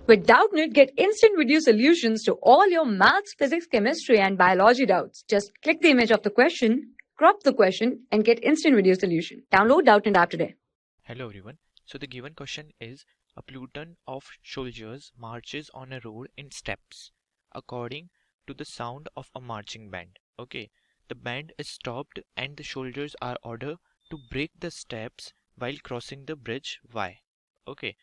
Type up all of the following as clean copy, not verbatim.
With Doubtnut, get instant video solutions to all your maths, physics, chemistry, and biology doubts. Just click the image of the question, crop the question, and get instant video solution. Download Doubtnut app today. Hello everyone. So the given question is a platoon of soldiers marches on a road in steps according to the sound of a marching band. Okay, the band is stopped and the soldiers are ordered to break the steps while crossing the bridge. Why? Okay,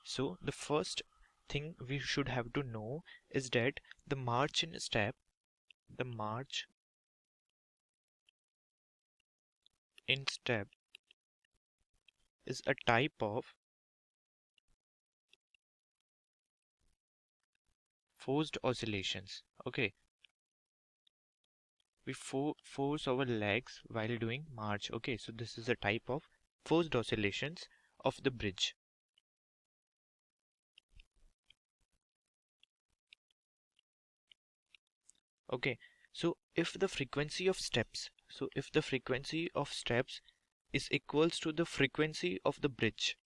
so the first thing we should have to know is that the march in step is a type of forced oscillations. Okay, we force our legs while doing march. Okay, so this is a type of forced oscillations of the bridge. Okay, so if the frequency of steps is equals to the frequency of the bridge,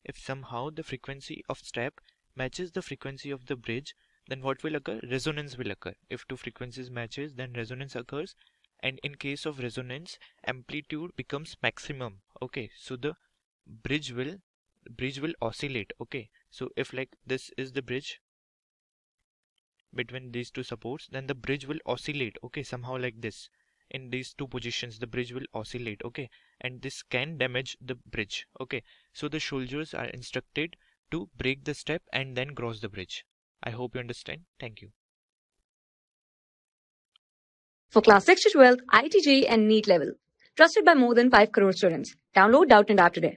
if somehow the frequency of step matches the frequency of the bridge, then what will occur? Resonance will occur. If two frequencies matches, then resonance occurs, and in case of resonance, amplitude becomes maximum. Okay, so the bridge will oscillate. Okay, so if like this is the bridge between these two supports, then the bridge will oscillate. Okay, somehow like this. In these two positions the bridge will oscillate. Okay, and this can damage the bridge. Okay, so the soldiers are instructed to break the step and then cross the bridge. I hope you understand. Thank you. For class 6 to 12, IIT JEE and NEET level. Trusted by more than 5 crore students. Download Doubtnut app today.